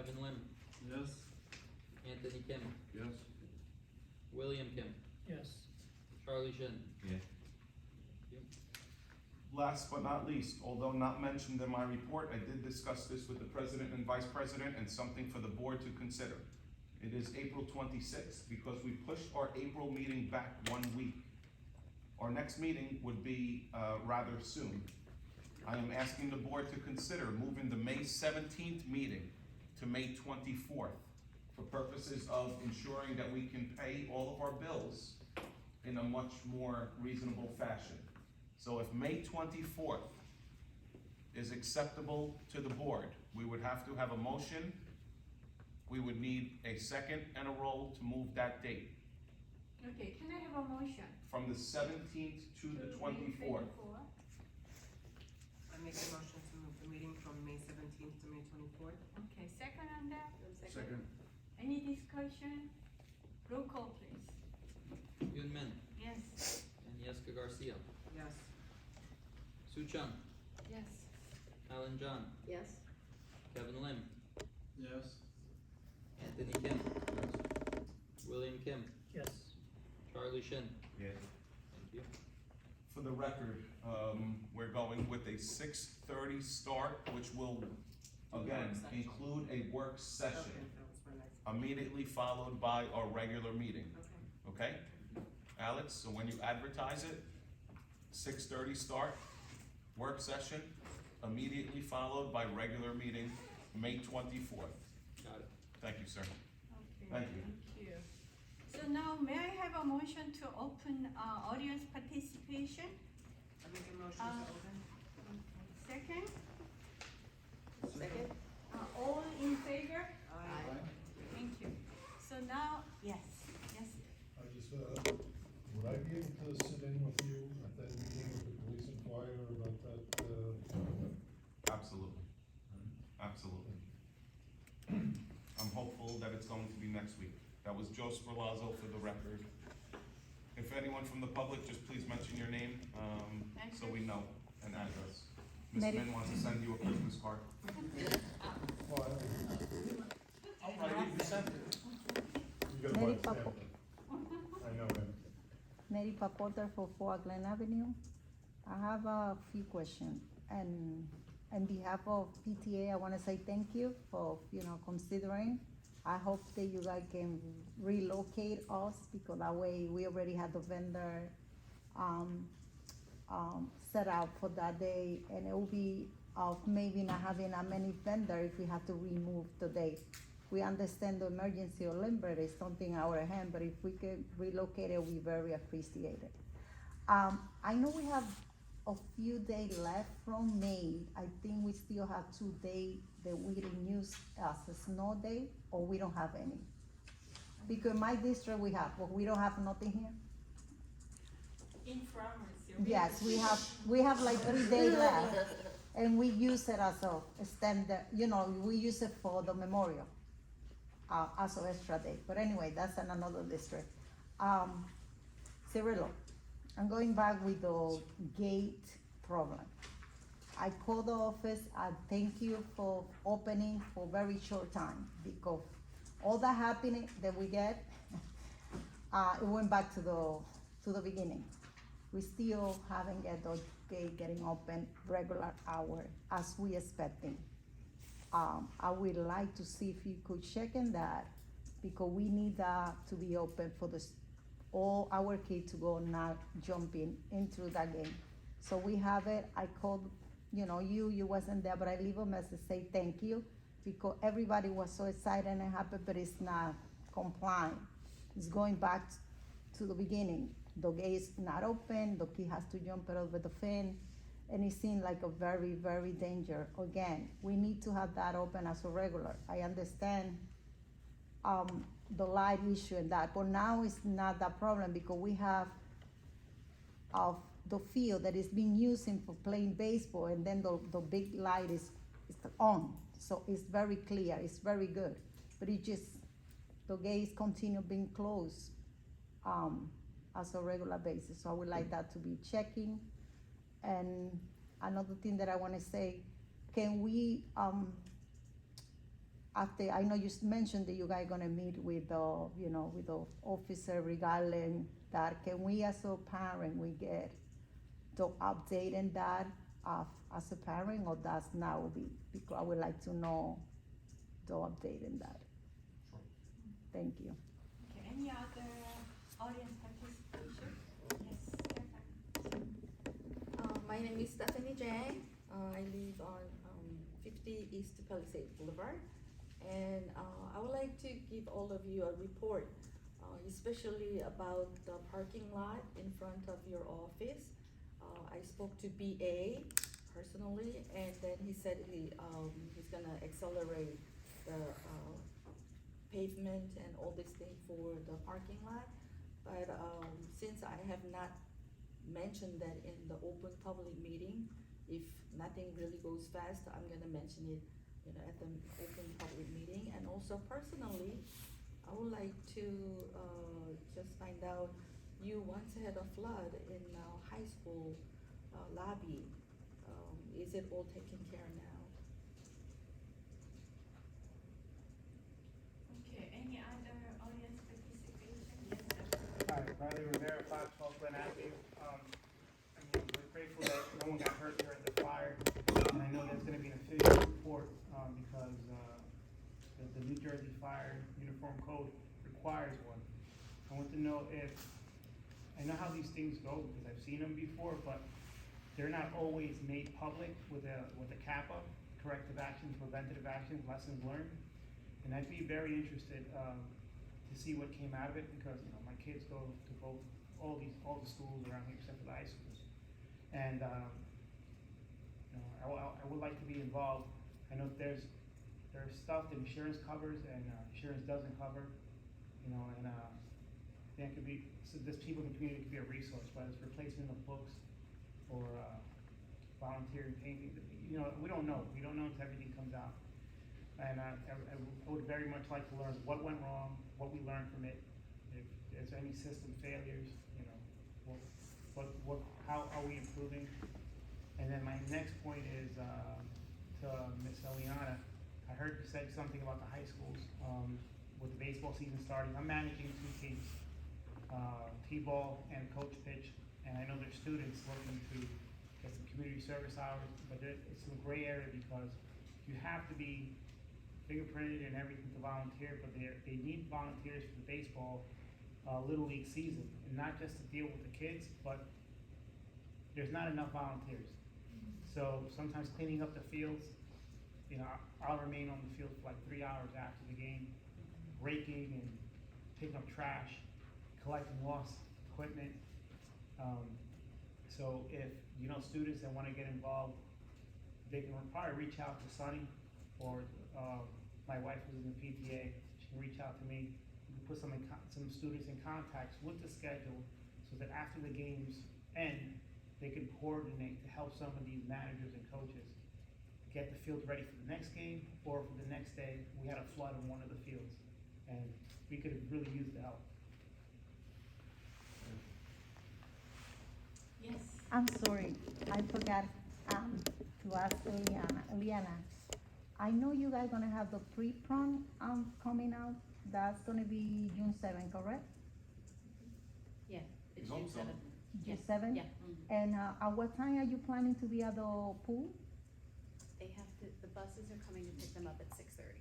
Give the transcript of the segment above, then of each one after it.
Kevin Lim, Yes. Anthony Kim, Yes. William Kim, Yes. Charlie Shin. Yeah. Last but not least, although not mentioned in my report, I did discuss this with the president and vice president and something for the board to consider. It is April 26th because we pushed our April meeting back 1 week. Our next meeting would be rather soon. I am asking the board to consider moving the May 17th meeting to May 24th for purposes of ensuring that we can pay all of our bills in a much more reasonable fashion. So if May 24th is acceptable to the board, we would have to have a motion. We would need a second and a roll to move that date Okay, can I have a motion? from the 17th to the 24th. I make a motion to move the meeting from May 17th to May 24th. Okay, second on that? Second. Any discussion? Roll call, please. Yun Min Yes. and Yeska Garcia, Yes. Sue Chung, Yes. Alan John, Yes. Kevin Lim, Yes. Anthony Kim, William Kim, Yes. Charlie Shin. Yes. Thank you. For the record, we're going with a 6:30 start, which will, again, Work session. include a work Okay, session, that was my next. immediately followed by our regular meeting, Okay. okay? Alex, so when you advertise it, 6:30 start, work session, immediately followed by regular meeting, May 24th. Got it. Thank you, sir. Okay, Thank you. Thank you. So now, may I have a motion to open, audience participation? I make a motion Uh, to open. Okay, second, Second? all in favor? Aye. Thank you. So now, yes, yes, I just, would I be able to sit in with you at that meeting with the police and fire about that, Absolutely. Absolutely. I'm hopeful that it's going to be next week. That was Joe Sperlazzo for the record. If anyone from the public, just please mention your name, so we know, and address. Ms. Mary- Min wants to send you a Christmas card. well, You sent it. you gotta buy Mary a Papo. stamp. I know him. Mary Papoter for 4 Glen Avenue. I have a few questions, and on behalf of PTA, I wanna say thank you for, considering. I hope that you guys can relocate us, because that way we already had the vendor, set out for that day, and it will be of maybe not having that many vendor if we have to remove the date. We understand the emergency or limber is something in our hand, but if we can relocate it, we very appreciate it. I know we have a few days left from May. I think we still have 2 days that we didn't use as a snow day, or we don't have any. Because in my district we have, but we don't have nothing here. in farmers. Yes, we have like 3 days left, and we use it as a standard, we use it for the memorial, as an extra day, but anyway, that's in another district. Cirillo, I'm going back with the gate problem. I called the office, I thank you for opening for very short time, because all the happening that we get, it went back to the beginning. We still haven't get the gate getting open regular hour as we expecting. I would like to see if you could check in that, because we need that to be open for all our kids to go, not jumping into that game. So we have it, I called, you wasn't there, but I leave a message, say thank you, because everybody was so excited and happy, but it's not compliant. It's going back to the beginning. The gate is not open, the kid has to jump it over the fence, and it seemed like a very, very danger. Again, we need to have that open as a regular. I understand, the light issue and that, but now it's not that problem, because we have of the field that is being used for playing baseball, and then the big light is on, so it's very clear, it's very good, but the gates continue being closed, as a regular basis, so I would like that to be checking. And another thing that I wanna say, can we, after, I know you mentioned that you guys gonna meet with the, you know, with the officer regarding that, can we as a parent, we get the update in that as a parent, or that's now be, because I would like to know the update in that. Sure. Thank you. Okay, any other audience participation? Yes, Stephanie. My name is Stephanie Jang. I live on 50 East Palisades Boulevard. And I would like to give all of you a report, especially about the parking lot in front of your office. I spoke to BA personally, and then he said he's gonna accelerate the pavement and all this thing for the parking lot. But since I have not mentioned that in the open public meeting, if nothing really goes fast, I'm gonna mention it, you know, at the open public meeting. And also personally, I would like to just find out, you once had a flood in high school lobby. Is it all taken care now? Okay, any other audience participation? Yes, sir. Hi, Riley Rivera, 512 Glen Avenue. We're grateful that no one got hurt during the fire, and I know there's gonna be an official report, because, the New Jersey Fire Uniform Code requires one. I want to know if, I know how these things go, because I've seen them before, but they're not always made public with a CAPA, corrective actions, preventative actions, lessons learned. And I'd be very interested, to see what came out of it, because, you know, my kids go to all the schools around here except for the high schools. And, you know, I would like to be involved. I know there's stuff that insurance covers and insurance doesn't cover, you know, and there could be, so there's people in the community could be a resource, whether it's replacement of books or volunteering painting. You know, we don't know until everything comes out. And I would very much like to learn what went wrong, what we learned from it, if there's any system failures, you know, how are we improving? And then my next point is to Ms. Eliana. I heard you said something about the high schools with the baseball season starting. I'm managing two teams, T-ball and coach pitch, and I know there's students looking to get some community service hours, but it's some gray area because you have to be fingerprinted and everything to volunteer, but they need volunteers for the baseball Little League season, and not just to deal with the kids, but there's not enough volunteers. So sometimes cleaning up the fields, you know, I'll remain on the field for like 3 hours after the game, raking and picking up trash, collecting lost equipment. So if you know students that want to get involved, they can probably reach out to Sunny, or my wife who's in the PTA. She can reach out to me. We can put some students in contacts with the schedule, so that after the games end, they can coordinate to help some of these managers and coaches get the fields ready for the next game, or for the next day. We had a flood in one of the fields, and we could have really used the help. Yes. I'm sorry, I forgot to ask Eliana. I know you guys gonna have the pre-prom coming out. That's gonna be June 7th, correct? Yeah, it's Hope June so. 7th. June 7th? Yeah. And at what time are you planning to be at the pool? They have to, the buses are coming to pick them up at 6:30.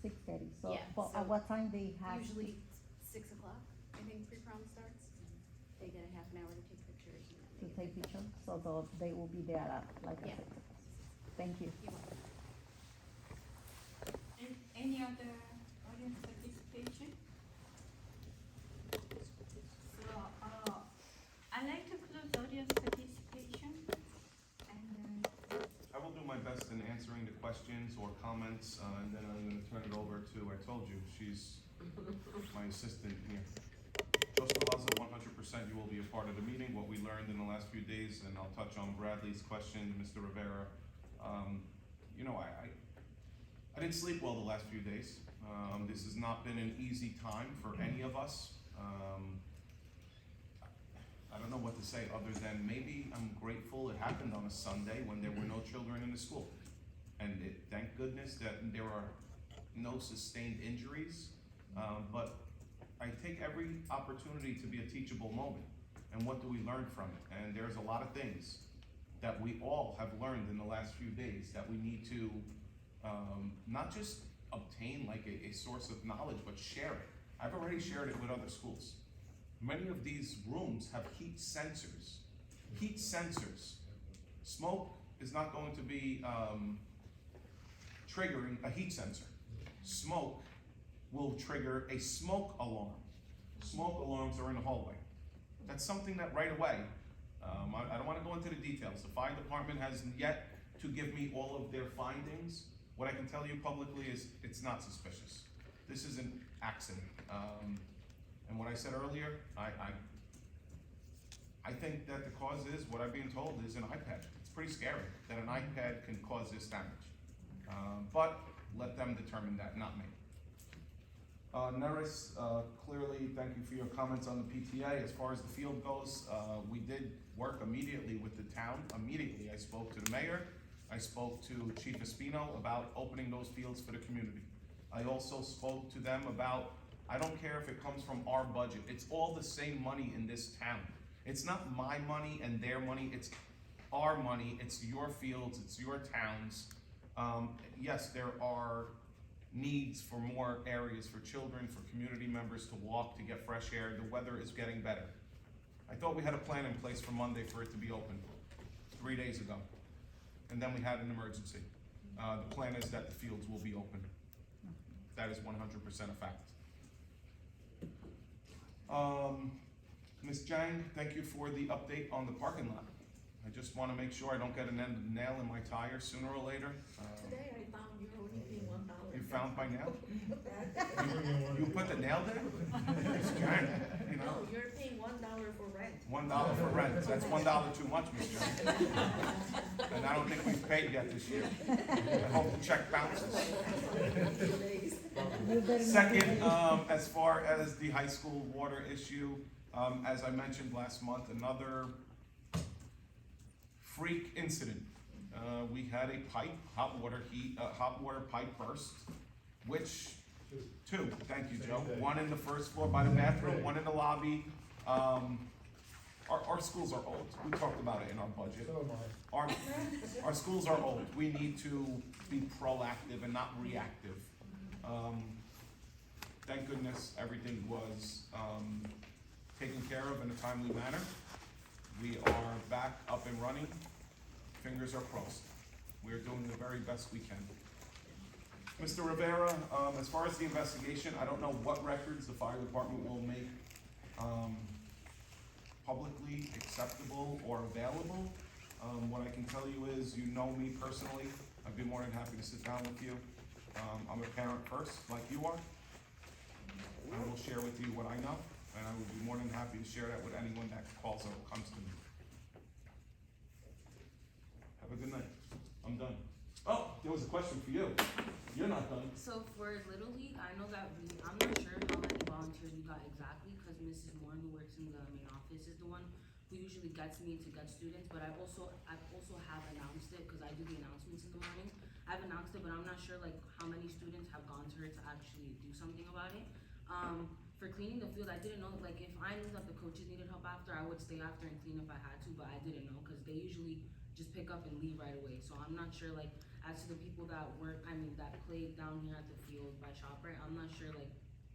6:30. So, Yeah, but so at what time they have? Usually 6 o'clock, I think pre-prom starts. They get a half an hour to take pictures and then To they take pictures, so they will be there at like Yeah. 6. Thank you. You're welcome. Any other audience participation? So, I'd like to close audience participation, and I will do my best in answering the questions or comments, and then I'm gonna turn it over to, I told you, she's my assistant here. Just Laza, 100% you will be a part of the meeting, what we learned in the last few days, and I'll touch on Bradley's question, Mr. Rivera. You know, I didn't sleep well the last few days. This has not been an easy time for any of us. I don't know what to say other than maybe I'm grateful it happened on a Sunday when there were no children in the school. And thank goodness that there are no sustained injuries, but I take every opportunity to be a teachable moment. And what do we learn from it? And there's a lot of things that we all have learned in the last few days that we need to not just obtain like a source of knowledge, but share it. I've already shared it with other schools. Many of these rooms have heat sensors. Heat sensors. Smoke is not going to be triggering a heat sensor. Smoke will trigger a smoke alarm. Smoke alarms are in the hallway. That's something that right away, I don't want to go into the details. The fire department has yet to give me all of their findings. What I can tell you publicly is it's not suspicious. This is an accident. And what I said earlier, I think that the cause is, what I've been told is an iPad. It's pretty scary that an iPad can cause this damage. But let them determine that, not me. Neris, clearly, thank you for your comments on the PTA. As far as the field goes, we did work immediately with the town. Immediately, I spoke to the mayor. I spoke to Chief Espino about opening those fields for the community. I also spoke to them about, I don't care if it comes from our budget. It's all the same money in this town. It's not my money and their money. It's our money. It's your fields. It's your towns. Yes, there are needs for more areas for children, for community members to walk, to get fresh air. The weather is getting better. I thought we had a plan in place for Monday for it to be open 3 days ago. And then we had an emergency. The plan is that the fields will be open. That is 100% a fact. Ms. Jang, thank you for the update on the parking lot. I just want to make sure I don't get a nail in my tire sooner or later. Today I found you're only paying $1. You found my nail? You put the nail there? Ms. Jang, you know. No, you're paying $1 for rent. $1 for rent. That's $1 too much, Ms. Jang. And I don't think we've paid yet this year. I hope the check bounces. Second, as far as the high school water issue, as I mentioned last month, another freak incident. We had a hot water pipe burst, which, two, thank you, Joe. One in the first floor by the bathroom, one in the lobby. Our schools are old. We talked about it in our budget. Our schools are old. We need to be proactive and not reactive. Thank goodness everything was taken care of in a timely manner. We are back up and running. Fingers are crossed. We're doing the very best we can. Mr. Rivera, as far as the investigation, I don't know what records the fire department will make publicly acceptable or available. What I can tell you is, you know me personally. I'd be more than happy to sit down with you. I'm a parent first, like you are. I will share with you what I know, and I would be more than happy to share that with anyone that calls or comes to me. Have a good night. I'm done. Oh, there was a question for you. You're not done. So for Little League, I know that I'm not sure how many volunteers we got exactly, because Mrs. Moore, who works in the main office, is the one who usually gets me to get students, but I've also have announced it, because I do the announcements in the morning. I've announced it, but I'm not sure like how many students have gone to her to actually do something about it. For cleaning the field, I didn't know, like if I knew that the coaches needed help after, I would stay after and clean if I had to, but I didn't know, because they usually just pick up and leave right away. So I'm not sure, like, as to the people that that played down here at the field by ShopRite, I'm not sure, like,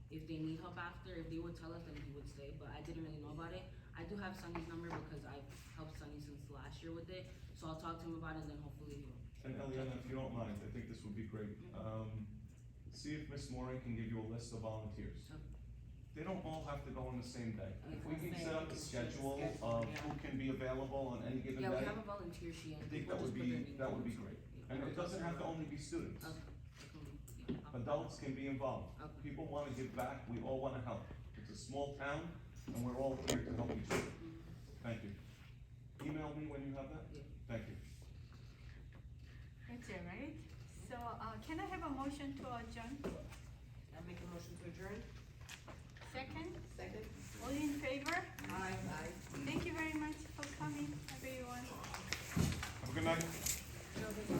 if they need help after. If they would tell us, then we would stay, but I didn't really know about it. I do have Sonny's number because I've helped Sonny since last year with it, so I'll talk to him about it, and then hopefully he'll. And Eliana, if you don't mind, I think this would be great. See if Miss Moore can give you a list of volunteers. Okay. They don't all have to go on the same day. If we can Okay. set up a schedule of who can be available on any given Yeah, we day, have a volunteer sheet. I think that would be great. And it doesn't have to only be students. Okay. Adults can be involved. Okay. People wanna give back, we all wanna help. It's a small town, and we're all here to help each other. Thank you. Email me when you have that? Yeah. Thank you. That's it, right? So, can I have a motion to adjourn? I make a motion to adjourn. Second? Second. All in favor? Aye. Thank you very much for coming, everyone. Have a good night.